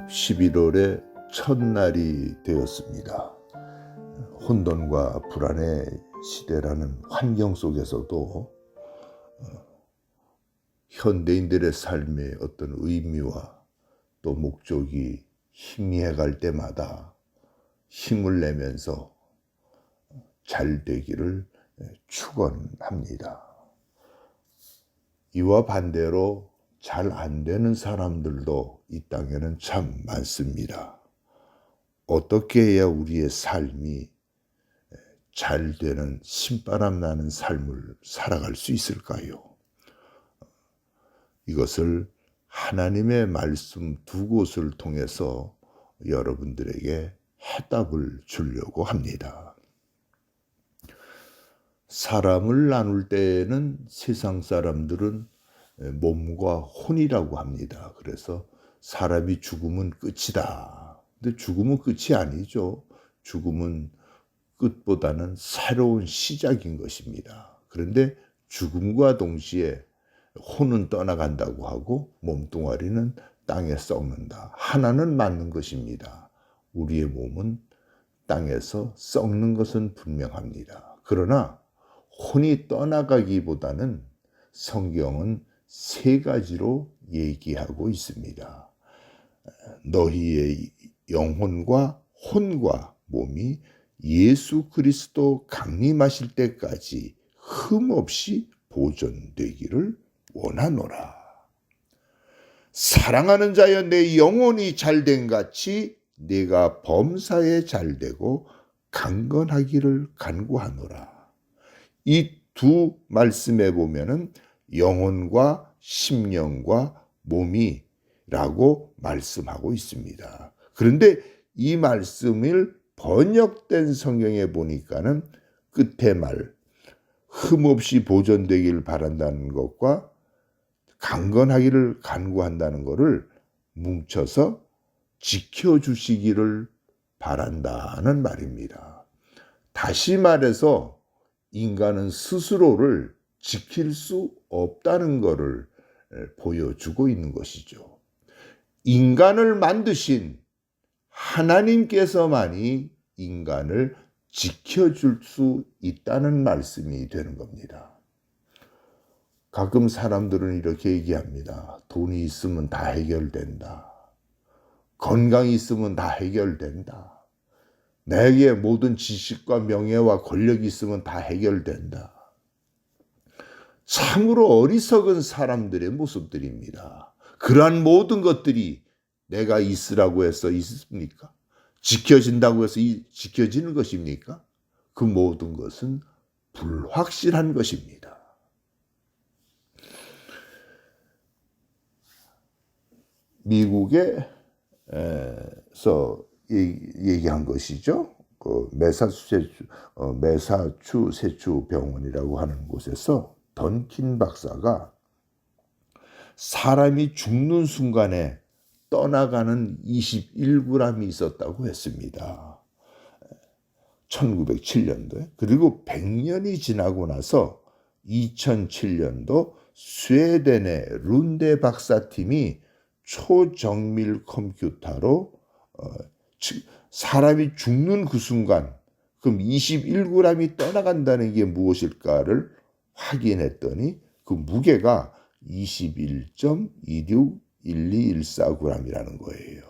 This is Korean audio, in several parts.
11월의 첫날이 되었습니다. 혼돈과 불안의 시대라는 환경 속에서도 현대인들의 삶의 어떤 의미와 또 목적이 희미해갈 때마다 힘을 내면서 잘 되기를 축원합니다. 이와 반대로 잘 안 되는 사람들도 이 땅에는 참 많습니다. 어떻게 해야 우리의 삶이 잘 되는 신바람 나는 삶을 살아갈 수 있을까요? 이것을 하나님의 말씀 두 곳을 통해서 여러분들에게 해답을 주려고 합니다. 사람을 나눌 때에는 세상 사람들은 몸과 혼이라고 합니다. 그래서 사람이 죽으면 끝이다. 근데 죽으면 끝이 아니죠. 죽음은 끝보다는 새로운 시작인 것입니다. 그런데 죽음과 동시에 혼은 떠나간다고 하고 몸뚱아리는 땅에 썩는다. 하나는 맞는 것입니다. 우리의 몸은 땅에서 썩는 것은 분명합니다. 그러나 혼이 떠나가기보다는 성경은 세 가지로 얘기하고 있습니다. 너희의 영혼과 혼과 몸이 예수 그리스도 강림하실 때까지 흠없이 보존되기를 원하노라. 사랑하는 자여 내 영혼이 잘된 같이 네가 범사에 잘되고 강건하기를 간구하노라. 이 두 말씀에 보면은 영혼과 심령과 몸이라고 말씀하고 있습니다. 그런데 이 말씀을 번역된 성경에 보니까는 끝에 말 흠없이 보존되기를 바란다는 것과 강건하기를 간구한다는 것을 뭉쳐서 지켜주시기를 바란다는 말입니다. 다시 말해서 인간은 스스로를 지킬 수 없다는 것을 보여주고 있는 것이죠. 인간을 만드신 하나님께서만이 인간을 지켜줄 수 있다는 말씀이 되는 겁니다. 가끔 사람들은 이렇게 얘기합니다. 돈이 있으면 다 해결된다. 건강이 있으면 다 해결된다. 내게 모든 지식과 명예와 권력이 있으면 다 해결된다. 참으로 어리석은 사람들의 모습들입니다. 그러한 모든 것들이 내가 있으라고 해서 있습니까? 지켜진다고 해서 지켜지는 것입니까? 그 모든 것은 불확실한 것입니다. 미국에서 얘기한 것이죠. 그 매사추세츠 병원이라고 하는 곳에서 던킨 박사가 사람이 죽는 순간에 떠나가는 21g이 있었다고 했습니다. 1907년도에. 그리고 100년이 지나고 나서 2007년도 스웨덴의 룬데 박사팀이 초정밀 컴퓨터로 사람이 죽는 그 순간 그럼 21g이 떠나간다는 게 무엇일까를 확인했더니 그 무게가 21.261214g이라는 거예요.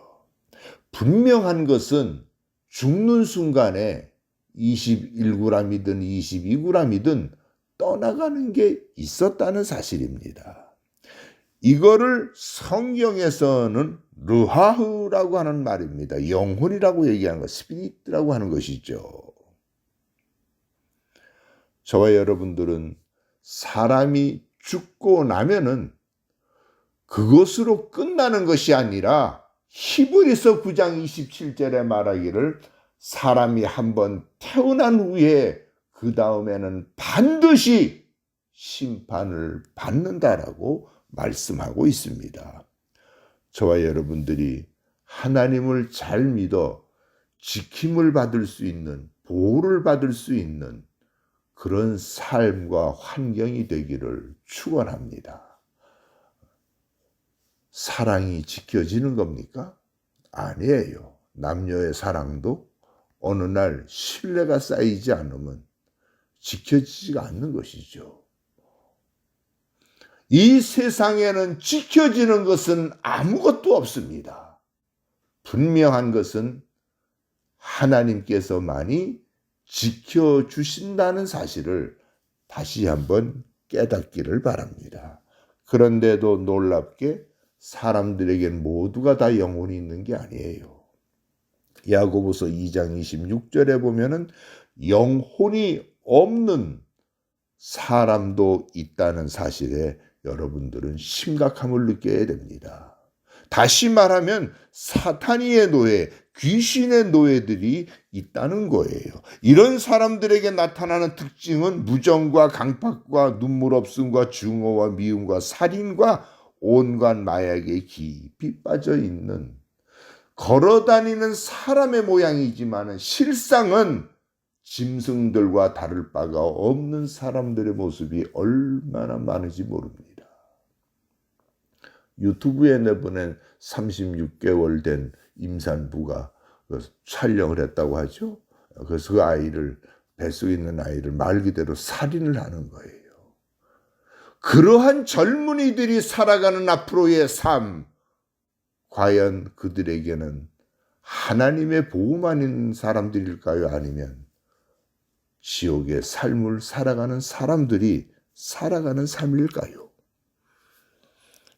분명한 것은 죽는 순간에 21g이든 22g이든 떠나가는 게 있었다는 사실입니다. 이거를 성경에서는 르하흐라고 하는 말입니다. 영혼이라고 얘기하는 것, 스피릿이라고 하는 것이죠. 저와 여러분들은 사람이 죽고 나면은 그것으로 끝나는 것이 아니라 히브리서 9장 27절에 말하기를 사람이 한번 태어난 후에 그 다음에는 반드시 심판을 받는다라고 말씀하고 있습니다. 저와 여러분들이 하나님을 잘 믿어 지킴을 받을 수 있는, 보호를 받을 수 있는 그런 삶과 환경이 되기를 축원합니다. 사랑이 지켜지는 겁니까? 아니에요. 남녀의 사랑도 어느 날 신뢰가 쌓이지 않으면 지켜지지가 않는 것이죠. 이 세상에는 지켜지는 것은 아무것도 없습니다. 분명한 것은 하나님께서만이 지켜주신다는 사실을 다시 한번 깨닫기를 바랍니다. 그런데도 놀랍게 사람들에겐 모두가 다 영혼이 있는 게 아니에요. 야고보서 2장 26절에 보면은 영혼이 없는 사람도 있다는 사실에 여러분들은 심각함을 느껴야 됩니다. 다시 말하면 사탄의 노예, 귀신의 노예들이 있다는 거예요. 이런 사람들에게 나타나는 특징은 무정과 강팍과 눈물 없음과 증오와 미움과 살인과 온갖 마약에 깊이 빠져 있는 걸어다니는 사람의 모양이지만 실상은 짐승들과 다를 바가 없는 사람들의 모습이 얼마나 많은지 모릅니다. 유튜브에 내보낸 36개월 된 임산부가 촬영을 했다고 하죠. 그래서 그 아이를, 뱃속에 있는 아이를 말 그대로 살인을 하는 거예요. 그러한 젊은이들이 살아가는 앞으로의 삶, 과연 그들에게는 하나님의 보호만 있는 사람들일까요? 아니면 지옥의 삶을 살아가는 사람들이 살아가는 삶일까요?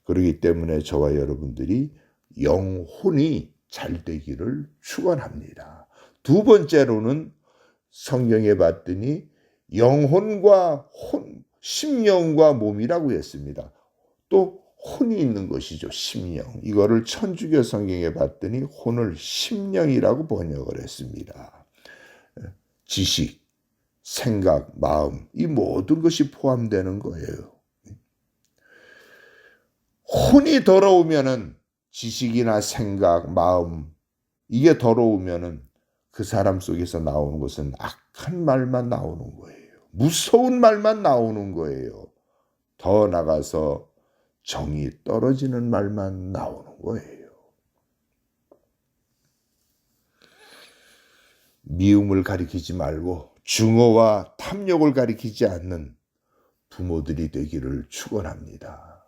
그렇기 때문에 저와 여러분들이 영혼이 잘 되기를 축원합니다. 두 번째로는 성경에 봤더니 영혼과 심령과 몸이라고 했습니다. 또 혼이 있는 것이죠. 심령. 이거를 천주교 성경에 봤더니 혼을 심령이라고 번역을 했습니다. 지식, 생각, 마음, 이 모든 것이 포함되는 거예요. 혼이 더러우면은 지식이나 생각, 마음, 이게 더러우면은 그 사람 속에서 나오는 것은 악한 말만 나오는 거예요. 무서운 말만 나오는 거예요. 더 나가서 정이 떨어지는 말만 나오는 거예요. 미움을 가리키지 말고 증오와 탐욕을 가리키지 않는 부모들이 되기를 축원합니다.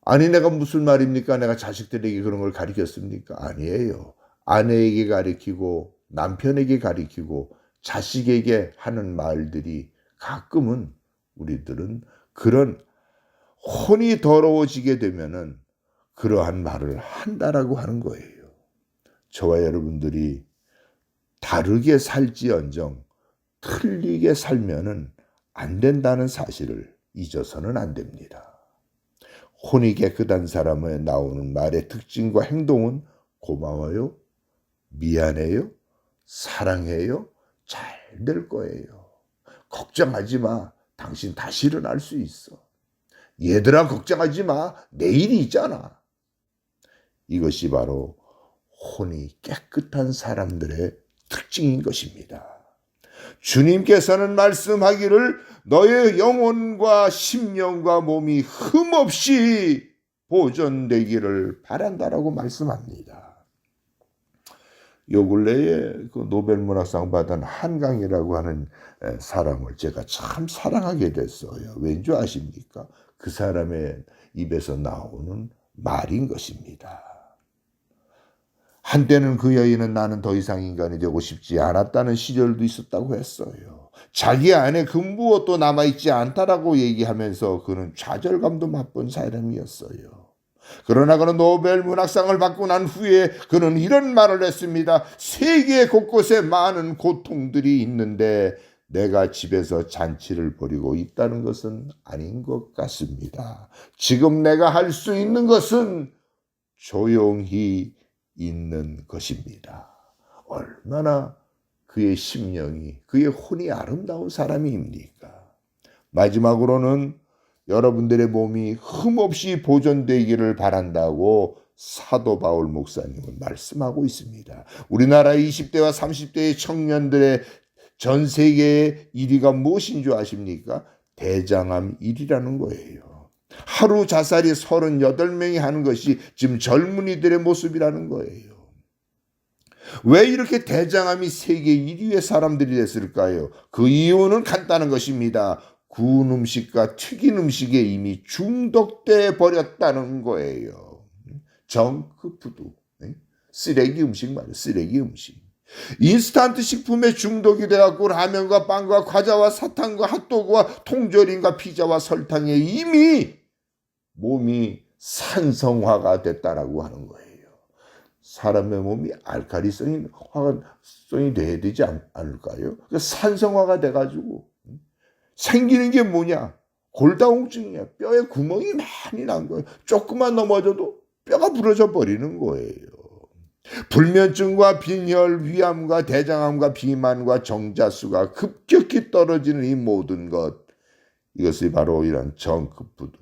아니 내가 무슨 말입니까? 내가 자식들에게 그런 걸 가르쳤습니까? 아니에요. 아내에게 가르치고 남편에게 가르치고 자식에게 하는 말들이 가끔은 우리들은 그런 혼이 더러워지게 되면은 그러한 말을 한다라고 하는 거예요. 저와 여러분들이 다르게 살지언정 틀리게 살면은 안 된다는 사실을 잊어서는 안 됩니다. 혼이 깨끗한 사람에 나오는 말의 특징과 행동은 고마워요, 미안해요, 사랑해요, 잘 될 거예요. 걱정하지 마, 당신 다시 일어날 수 있어. 얘들아 걱정하지 마, 내일이 있잖아. 이것이 바로 혼이 깨끗한 사람들의 특징인 것입니다. 주님께서는 말씀하기를 너의 영혼과 심령과 몸이 흠없이 보존되기를 바란다라고 말씀합니다. 요 근래에 그 노벨문학상 받은 한강이라고 하는 사람을 제가 참 사랑하게 됐어요. 왠지 아십니까? 그 사람의 입에서 나오는 말인 것입니다. 한때는 그 여인은 나는 더 이상 인간이 되고 싶지 않았다는 시절도 있었다고 했어요. 자기 안에 금부옷도 남아있지 않다라고 얘기하면서 그는 좌절감도 맛본 사람이었어요. 그러나 그는 노벨 문학상을 받고 난 후에 그는 이런 말을 했습니다. 세계 곳곳에 많은 고통들이 있는데 내가 집에서 잔치를 벌이고 있다는 것은 아닌 것 같습니다. 지금 내가 할 수 있는 것은 조용히 있는 것입니다. 얼마나 그의 심령이, 그의 혼이 아름다운 사람입니까? 마지막으로는 여러분들의 몸이 흠없이 보존되기를 바란다고 사도 바울 목사님은 말씀하고 있습니다. 우리나라 20대와 30대의 청년들의 전 세계의 1위가 무엇인 줄 아십니까? 대장암 1위라는 거예요. 하루 자살이 38명이 하는 것이 지금 젊은이들의 모습이라는 거예요. 왜 이렇게 대장암이 세계 1위의 사람들이 됐을까요? 그 이유는 간단한 것입니다. 구운 음식과 튀긴 음식에 이미 중독돼 버렸다는 거예요. 정크푸드, 쓰레기 음식 말이에요. 쓰레기 음식. 인스턴트 식품에 중독이 돼갖고 라면과 빵과 과자와 사탕과 핫도그와 통조림과 피자와 설탕에 이미 몸이 산성화가 됐다라고 하는 거예요. 사람의 몸이 알칼리성이 화성이 돼야 되지 않을까요? 산성화가 돼가지고 생기는 게 뭐냐? 골다공증이야. 뼈에 구멍이 많이 난 거예요. 조금만 넘어져도 뼈가 부러져 버리는 거예요. 불면증과 빈혈, 위암과 대장암과 비만과 정자수가 급격히 떨어지는 이 모든 것, 이것이 바로 이런 정크푸드,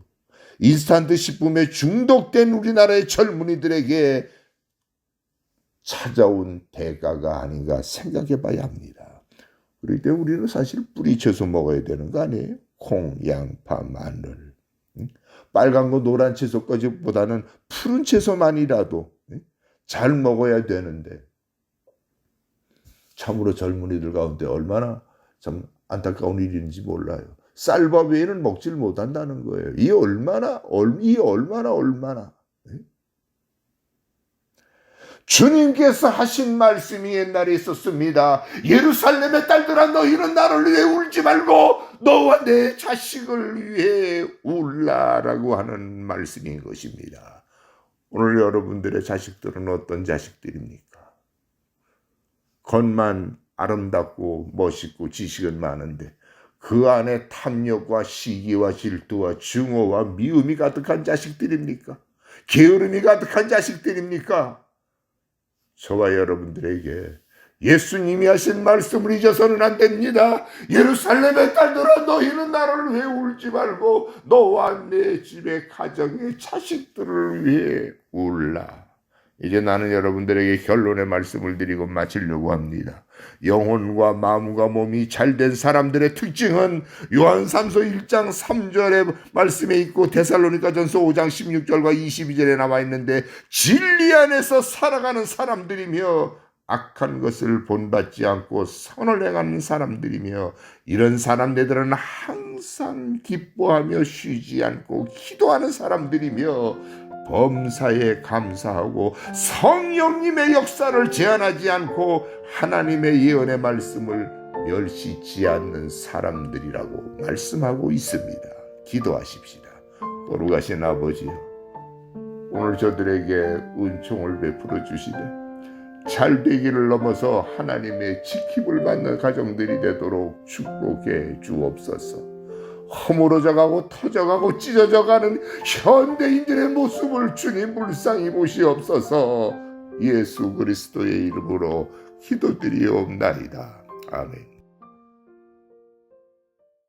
인스턴트 식품에 중독된 우리나라의 젊은이들에게 찾아온 대가가 아닌가 생각해 봐야 합니다. 그럴 때 우리는 사실 뿌리채소 먹어야 되는 거 아니에요? 콩, 양파, 마늘. 빨간 거 노란 채소까지보다는 푸른 채소만이라도 잘 먹어야 되는데, 참으로 젊은이들 가운데 얼마나 참 안타까운 일인지 몰라요. 쌀밥 외에는 먹질 못한다는 거예요. 이 얼마나. 주님께서 하신 말씀이 옛날에 있었습니다. 예루살렘의 딸들아, 너희는 나를 위해 울지 말고 너와 내 자식을 위해 울라라고 하는 말씀인 것입니다. 오늘 여러분들의 자식들은 어떤 자식들입니까? 겉만 아름답고 멋있고 지식은 많은데 그 안에 탐욕과 시기와 질투와 증오와 미움이 가득한 자식들입니까? 게으름이 가득한 자식들입니까? 저와 여러분들에게 예수님이 하신 말씀을 잊어서는 안 됩니다. 예루살렘의 딸들아, 너희는 나를 위해 울지 말고 너와 내 집의 가정의 자식들을 위해 울라. 이제 나는 여러분들에게 결론의 말씀을 드리고 마치려고 합니다. 영혼과 마음과 몸이 잘된 사람들의 특징은 요한삼서 1장 3절의 말씀에 있고 데살로니가전서 5장 16절과 22절에 나와 있는데, 진리 안에서 살아가는 사람들이며 악한 것을 본받지 않고 선을 행하는 사람들이며, 이런 사람들은 항상 기뻐하며 쉬지 않고 기도하는 사람들이며, 범사에 감사하고 성령님의 역사를 제한하지 않고 하나님의 예언의 말씀을 멸시치 않는 사람들이라고 말씀하고 있습니다. 기도하십시다. 거룩하신 아버지요, 오늘 저들에게 은총을 베풀어 주시되 잘 되기를 넘어서 하나님의 지킴을 받는 가정들이 되도록 축복해 주옵소서. 허물어져가고 터져가고 찢어져가는 현대인들의 모습을 주님 불쌍히 보시옵소서. 예수 그리스도의 이름으로 기도드리옵나이다. 아멘.